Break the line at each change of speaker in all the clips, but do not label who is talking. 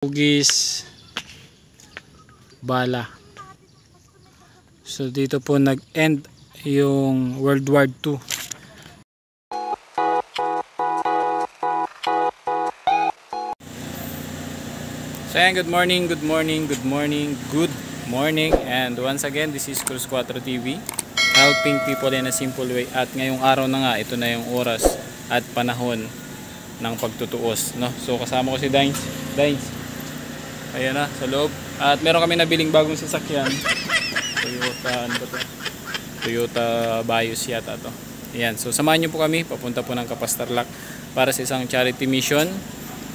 Bugis Bala. So dito po nag-end yung World War II. So ayan, good morning and once again this is Cruz 4 TV, helping people in a simple way. At ngayong araw na nga, ito na yung oras at panahon ng pagtutuos, no? So kasama ko si Dines. Ayan na, sa loob. At meron kami nabiling bagong sasakyan. Toyota, ano ba to? Toyota Vios yata to. Ayan, so samahan nyo po kami. Papunta po ng Kapastarlac para sa isang charity mission.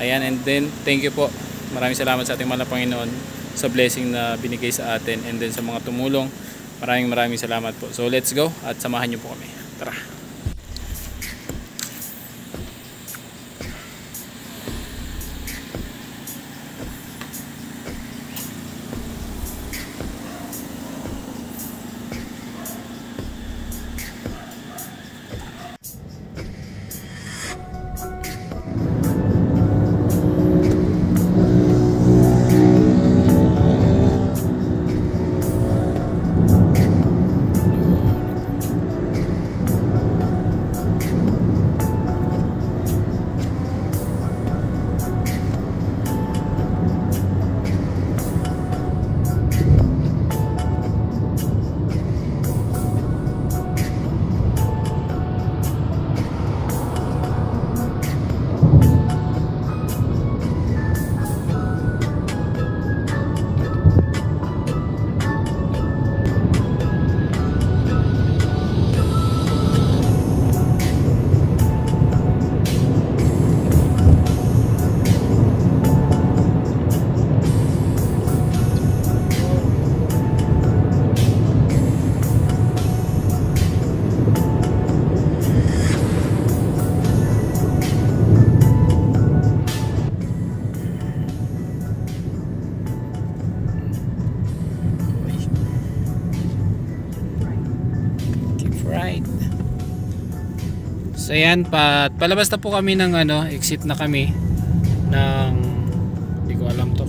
Ayan, and then thank you po. Maraming salamat sa ating mahal na Panginoon sa blessing na binigay sa atin. And then sa mga tumulong, maraming salamat po. So let's go at samahan nyo po kami. Tara! So ayan, palabas na po kami ng exit na kami ng, hindi ko alam to.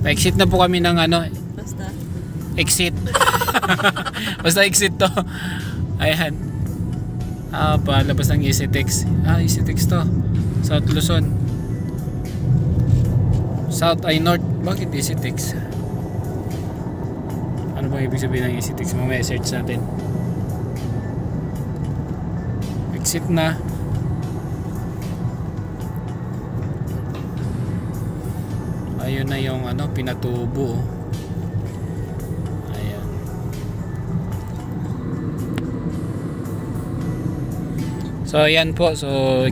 Pa-exit na po kami ng basta exit. Basta exit to. Ayan. Palabas ng EasyTex. EasyTex to. South Luzon. South ay North. Bakit EasyTex? Ano bang ibig sabihin ng EasyTex? Mamaya search natin. Exit na. Ayun na yung pinatubo. Ayan. So ayan po. So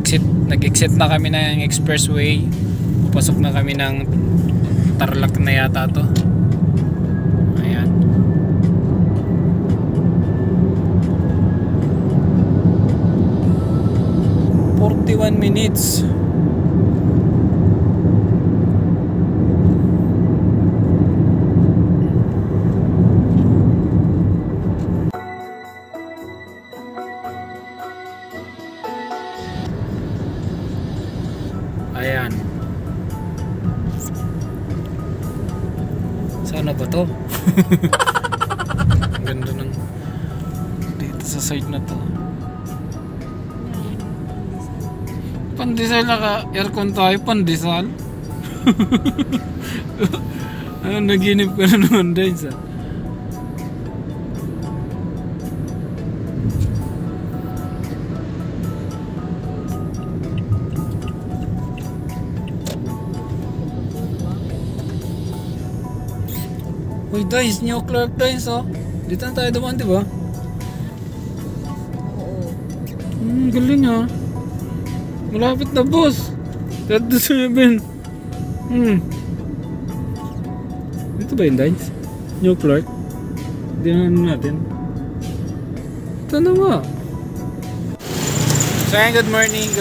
nag-exit na kami ng expressway. Papasok na kami ng Tarlac na yata to. 41 minutes. Ayan. Sana ba to? Ang ganda ng dito sa side na to. Pandesal naka aircon tayo, pandesal. Naginip ka na naman din sa. Uy, Dice, New Clark Dice, oh. Dito na tayo dumaan, di ba? Oo. Galing, ha. Malapit na, boss. 37. Ito ba yung Dines? New Clark? Hindi na natin. Ito na nga. So ayan, good morning.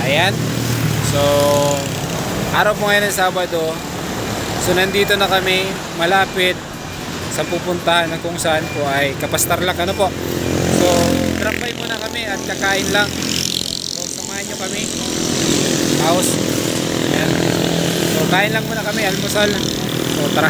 Ayan. So araw po ngayon ng Sabado. So nandito na kami, malapit sa pupuntahan na kung saan po ay Kapastarlac. So drop by muna kami at kakain lang. So kain lang muna kami, almusal. So tara.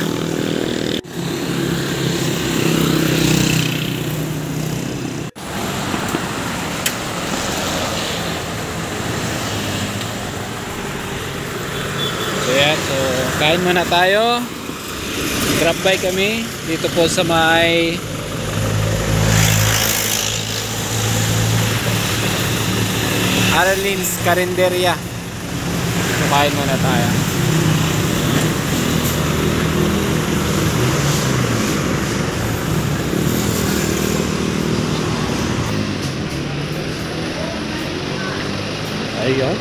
So yan, so kain muna tayo. Grab by kami dito po sa may Arlene's Carinderia. So kain muna tayo. Ayun.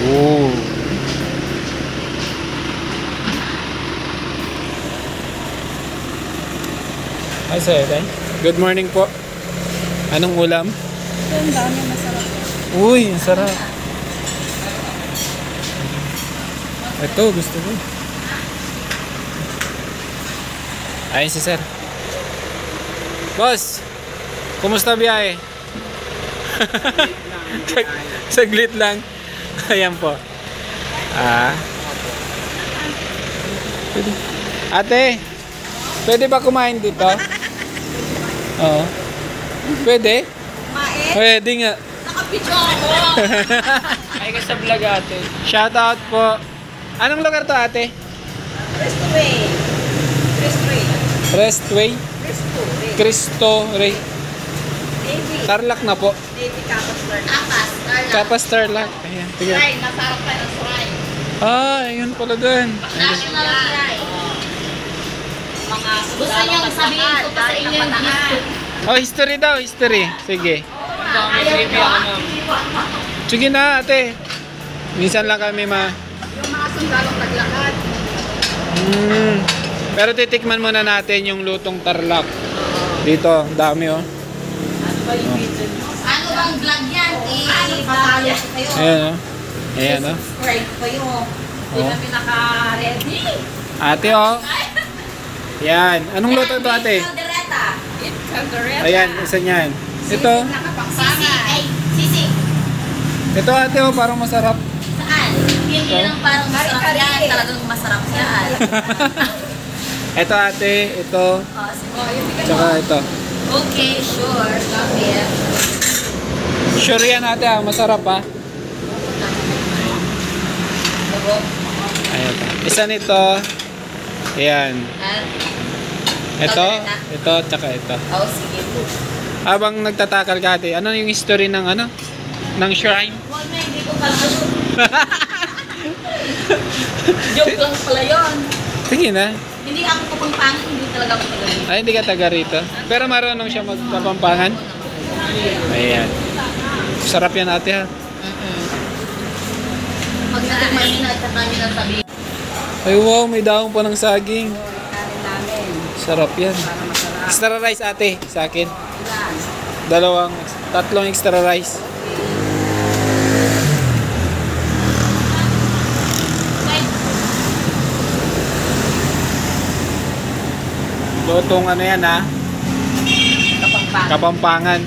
Oh. Hi sir, good morning po. Anong ulam?
Ang dami, masarap.
Uy, ang sarap. Ito, gusto ko. Ayun si sir. Boss, kumusta biyahe? Saglit lang. Ayan po. Ate, pwede ba kumain dito? Oo. Pwede?
Kumain?
Pwede nga.
Nakapidyo ako!
Ay ka sa vlog ate. Shout out po. Anong lugar to ate?
Restway. Restway.
Restway?
Restway.
Cristo Rey.
Navy.
Tarlac na po.
Navy Kapastar. Apas.
Kapas Tarlac. Ayan. Sige.
Shrine. Nasarap pa ng shrine.
Ayun pala dun.
National shrine. Mga gusto niyong sabihin ko pa sa inyo yung history.
Oh, history daw. History. Sige.
Ayaw.
Sige na ate. Minsan lang kami
Yung mga sundalong naglakad.
Pero titikman muna natin yung lutong Tarlac. Dito, ang dami oh.
Ano ba yung video nyo? Ano bang vlog yan? Patalo kayo.
Ayan oh. Ayan oh.
Subscribe kayo. Hindi kami naka-ready.
Ate oh. Yan. Anong luto ito ate?
Caldereta. Caldereta.
Ayan, isa niyan. Ito.
Nakapaksangan. Sisi.
Ito ate oh, parang masarap.
Saan? Hindi lang parang masarap yan. Talagang masarap yan.
Ito ate, ito. Tsaka ito.
Okay, sure. Kapit.
Sure yan ate ah, masarap ah. Ayan. Isa nito. Ayan. Ito, ito, tsaka ito.
Oh, sige po.
Habang nagtatakal ka ate, ano yung history ng ano? Ng shrine?
Huwag na, hindi ko pala yun. Joke lang pala yun.
Sige na.
Hindi ako kapangpangan, hindi talaga ako taga dito.
Ay, hindi ka taga rito. Pero marunong siya magpapampangan. Ayan. Sarap yan ate ha.
Pag natikman nyo na at saka nyo na sabihin.
Ay wow, may daong pa ng saging.
Kanin namin.
Sarap yan.
Para masarap.
Extra rice ate, sa akin.
Ilan?
Tatlong extra rice. Lutong ano yan ha?
Kapangpangan.
Kapampangan.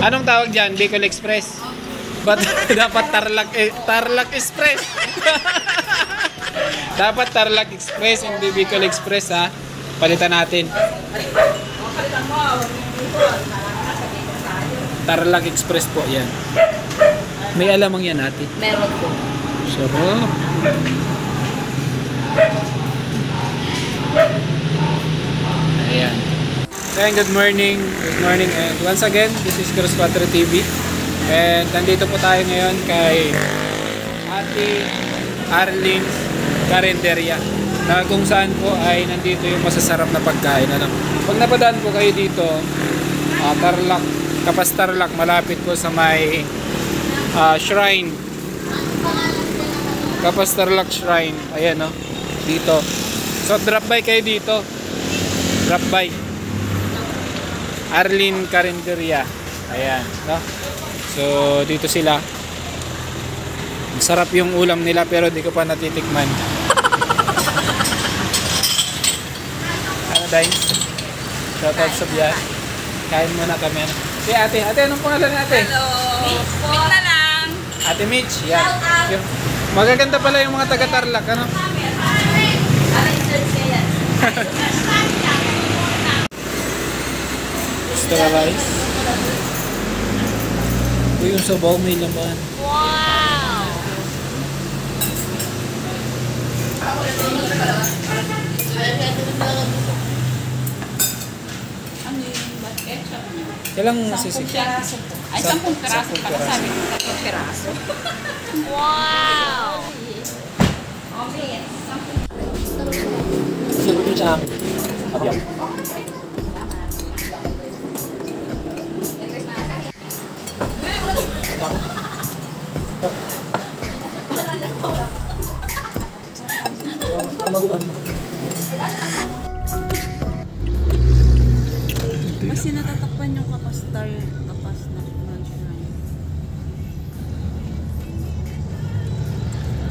Anong tawag dyan? Bicol Express? Ba't dapat Tarlac Express? Dapat Tarlac Express, hindi Bicol Express ha. Palitan natin. Tarlac Express po yan. May alamang yan ate.
Meron po.
Sarap. Ayan. Ayan, good morning. Good morning and once again, this is Cruz 4 TV. And nandito po tayo ngayon kay Ate Arlene's Carinderia, na kung saan po ay nandito yung masasarap na pagkain. Ano? Pag napadaan po kayo dito, Tarlac, Kapas Tarlac, malapit po sa may shrine. Kapas Tarlac Shrine. Ayan no, dito. So drop by kayo dito. Drop by Arlene Carinderia. Ayan no? So dito sila. Masarap yung ulam nila pero di ko pa natitikman. Ano guys? Shout out sa biyan. Kain muna kami. Si ate. Ate, anong pangalan ni ate?
Hello. Wait na lang.
Ate Mitch. Yan. Magaganda pala yung mga taga-Tarlac, ano? Extra rice. Ito yung sabaw may laman.
Wow!
Ano yung ketchup niyo?
Kailang
10
masisig?
piraso po. Ay, 10 piraso pala. Sabi ko 3 piraso.
Wow!
Mas natatakpan yung kapas na shrine.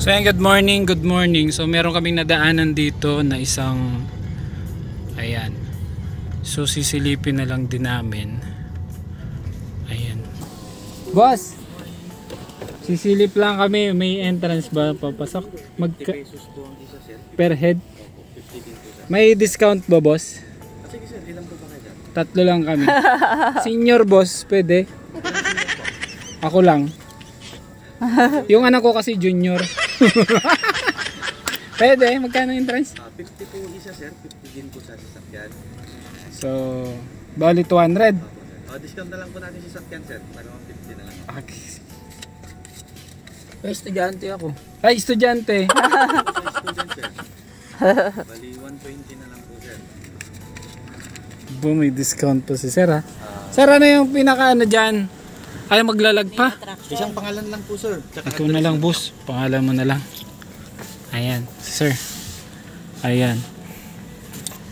So yan, good morning, good morning. So meron kaming nadaanan dito na isang, ayan. So sisilipin na lang din namin. Ayan. Boss! Sisilip lang kami, may entrance ba papasok?
pesos po ang isa, sir.
Per head?
50 din po, sir.
May discount ba, boss?
Sige, sir. Ilan po ba kayo dyan?
3 lang kami. Senior boss, pwede? Ako lang. Yung anak ko kasi junior. Pwede, magkano entrance?
50 po isa, sir. 50 din po sa sasakyan.
So, bali 200.
Discount na lang po natin sa sasakyan, sir. Para 50 na lang.
Okay.
May estudyante ako.
Ay, estudyante.
Sa student, sir. Bali, 120 na lang po, sir.
May discount pa si Sir, ha? Sir, ano yung pinaka ano dyan? Ay, maglalag pa?
Isang pangalan lang po, sir. Tsaka
Ikaw na lang, boss. Pangalan mo na lang. Ayan, sir. Ayan.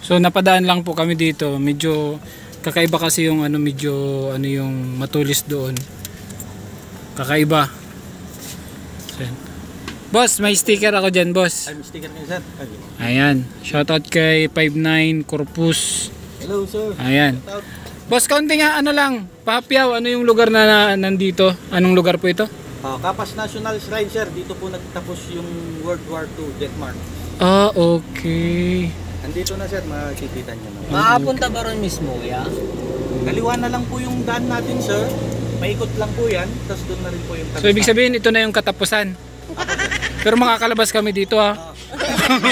So, napadaan lang po kami dito. Medyo kakaiba kasi yung ano, medyo ano yung matulis doon. Kakaiba. So, yan. Boss, may sticker ako dyan, boss.
Ay, may sticker kayo, sir.
Ayan. Shoutout kay 59 Corpus.
Hello, sir.
Ayan.
Shoutout.
Boss, kaunti nga, ano lang. Pahapyaw, ano yung lugar na nandito? Anong lugar po ito?
Kapas National Shrine, sir. Dito po nagtapos yung World War II, Denmark.
Ah, okay.
Andito na, sir. Makikita niyo na.
Makapunta ba ron mismo, ya?
Kaliwa na lang po yung daan natin, sir. Paikot lang po yan. Tapos doon na rin po yung
So, ibig sabihin, ito na yung katapusan. Pero makakalabas kami dito, ha?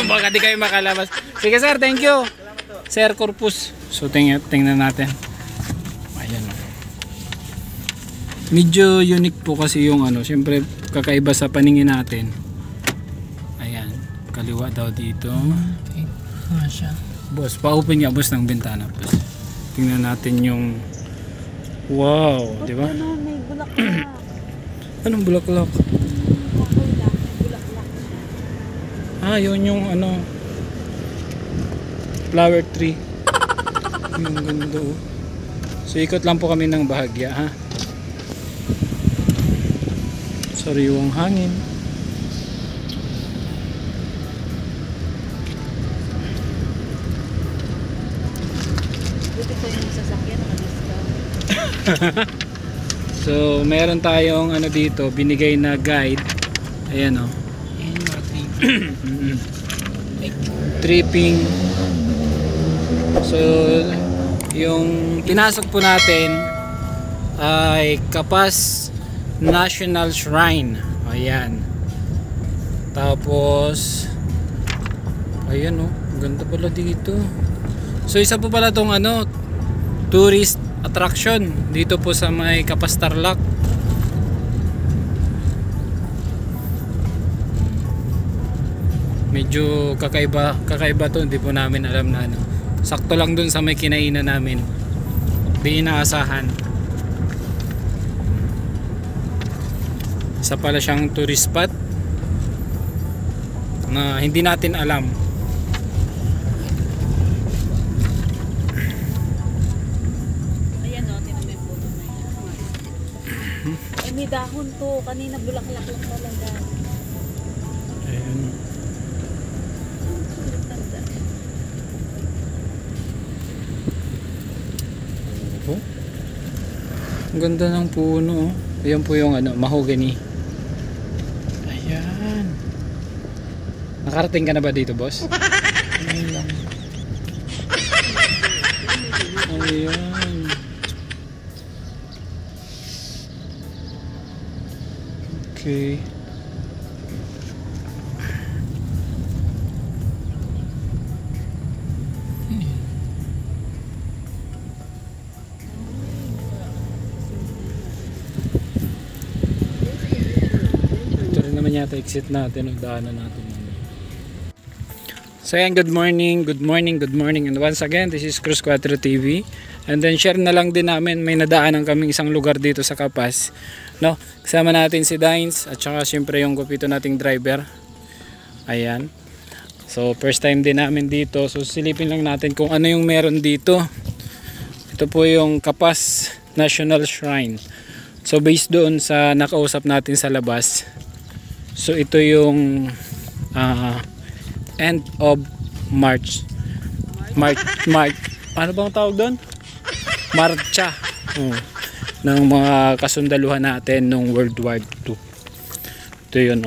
Baka di kayo makalabas. Sige, sir. Thank you. Sir Corpus. So, tingnan natin. Ayan. Medyo unique po kasi yung ano. Siyempre, kakaiba sa paningin natin. Ayan. Kaliwa daw dito.
Siya.
Boss, pa-open nga, boss, ng bintana. Boss. Tingnan natin yung... Wow, di ba?
Ano, may bulaklak.
Anong bulaklak?
Bulaklak. Bulaklak.
Ah, yun yung ano, flower tree. Yung ganda, oh. So ikot lang po kami ng bahagya, ha. Sariwang hangin.
Buti ko yung sasakyan na discount.
So meron tayong ano dito, binigay na guide. Ayan, oh. Tripping. So yung pinasok po natin ay Kapas National Shrine. Ayan. Tapos ayan, oh, ganda pala dito. So isa po pala tong ano, tourist attraction dito po sa may Kapas Tarlac. Medyo kakaiba to, hindi po namin alam na ano. Sakto lang dun sa may kinainan namin. Di inaasahan. Isa pala siyang tourist spot na hindi natin alam.
Ayan o, tinan mo yung puno na yan. Ay, may dahon to. Kanina bulaklak lang talaga.
Ayan. Oh. Ang ganda ng puno. Ayan po yung ano, mahogany. Ayan. Nakarating ka na ba dito, boss? Ayan. Ayan. Okay. Ito rin naman yata exit natin o daanan natin. So ayan, good morning, good morning, good morning. And once again, this is Cruz 4 TV. And then share na lang din namin, may nadaanan kaming isang lugar dito sa Kapas. No? Kasama natin si Dines at saka syempre yung gupito nating driver. Ayan. So first time din namin dito. So silipin lang natin kung ano yung meron dito. Ito po yung Kapas National Shrine. So based doon sa nakausap natin sa labas. So ito yung end of March. Ano bang tawag doon? Marcha. Ng mga kasundaluhan natin nung World War II. Ito yun.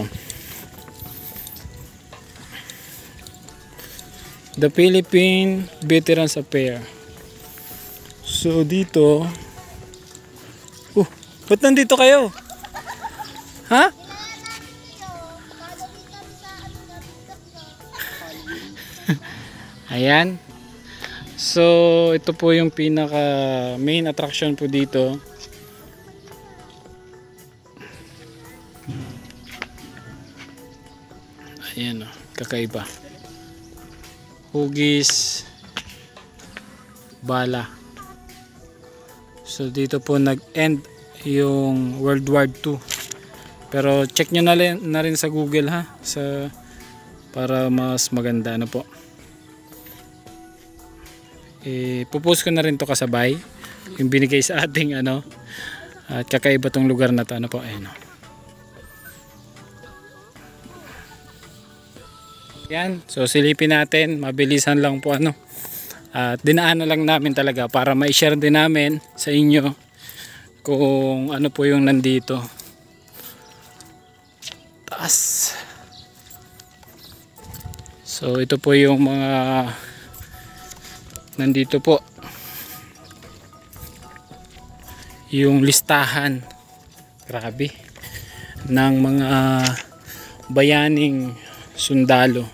The Philippine Veterans Affair. So dito, ba't nandito kayo? Ha? Ayan. So ito po yung pinaka main attraction po dito. Ayan, kakaiba. Hugis bala. So dito po nag-end yung World War II. Pero check nyo na rin sa Google ha, para mas maganda na po. Pupost ko na rin to kasabay yung binigay sa ating at kakaiba tong lugar na to. Ano po, ayan. Yan, so silipin natin, mabilisan lang po at dinaanan lang namin talaga para ma-share din namin sa inyo kung ano po yung nandito. Taas. So ito po yung mga nandito po, yung listahan, grabe, ng mga bayaning sundalo.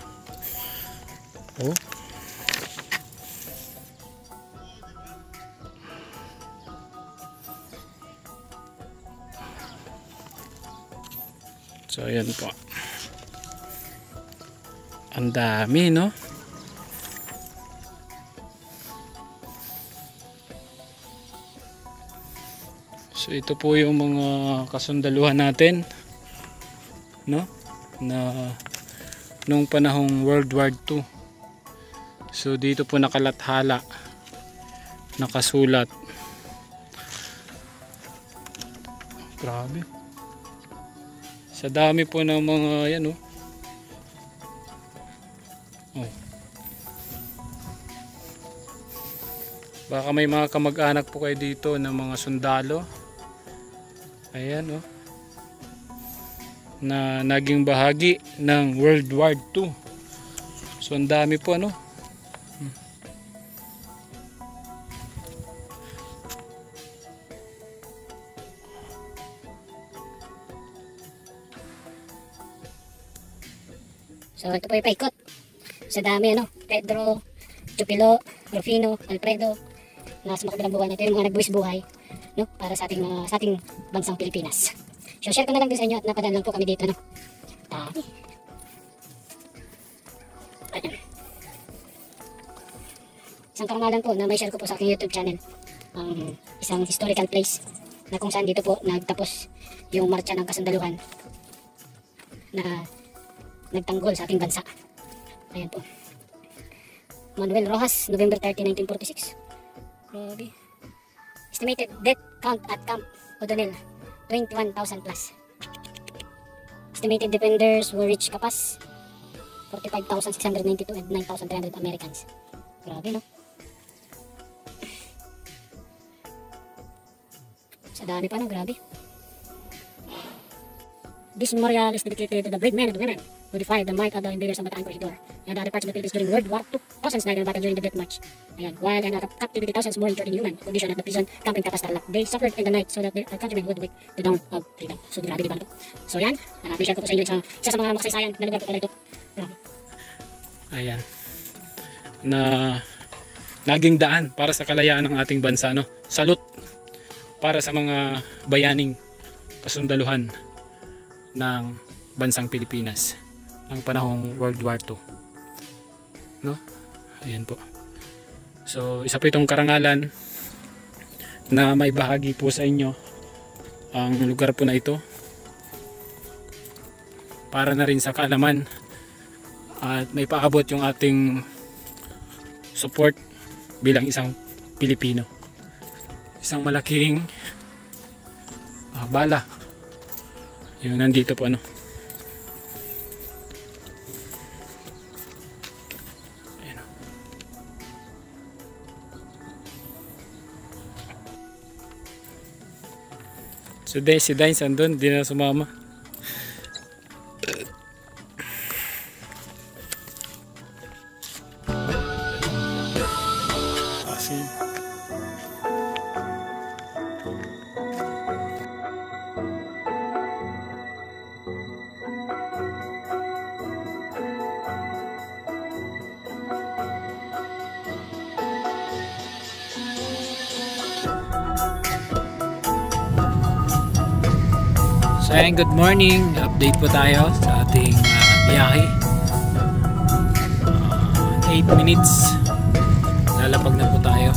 So ayan po, ang dami, no? So ito po yung mga kasundaluhan natin, no? Na nung panahong World War II. So dito po nakalathala, nakasulat. Grabe. Sa dami po ng mga yan, oh. Baka may mga kamag-anak po kayo dito ng mga sundalo. Ayan, oh, na naging bahagi ng World War II. So ang dami po,
So ito po yung paikot. Sa dami, Pedro, Jupilo, Rufino, Alfredo, nasa makabilang buhay na ito yung mga nagbuwis buhay, para sa ating bansang Pilipinas. So share ko na lang din sa inyo at napadaan lang po kami dito, Dami. Isang karamalan po na may share ko po sa aking YouTube channel, isang historical place na kung saan dito po nagtapos yung marcha ng kasundaluhan na nagtanggol sa ating bansa. Ayan po, Manuel Rojas, November 30, 1946. Grabe. Estimated death count at Camp O'Donnell, 21,000 plus. Estimated defenders who reached Kapas, 45,692 and 9,300 Americans. Grabe, Sa dami pa no, grabe. This memorial is dedicated to the brave men and women who defied the might of the invaders of Bataan Corridor and other parts of the Philippines during World War II. Thousands died in battle during the Death March. Ayan. While in captivity, thousands more endured inhuman condition at the prison camp in Capas, Tarlac. They suffered in the night so that their countrymen would wake the dawn of freedom. So grabe, di ba ito? So yan, share ko po sa inyo isa sa mga makasaysayan na lugar po pala ito. Grabe.
Ayan. Na naging daan para sa kalayaan ng ating bansa, no? Salute para sa mga bayaning kasundaluhan ng bansang Pilipinas ng panahong World War II, no? Ayan po. So isa po itong karangalan na may bahagi po sa inyo ang lugar po na ito para na rin sa kaalaman at may paabot yung ating support bilang isang Pilipino. Isang malaking bala yung nandito po, ano. Ayan. So si Dines andun, di na sumama. Asin. So ayan, good morning. Update po tayo sa ating biyahe. 8 minutes. Lalapag na po tayo.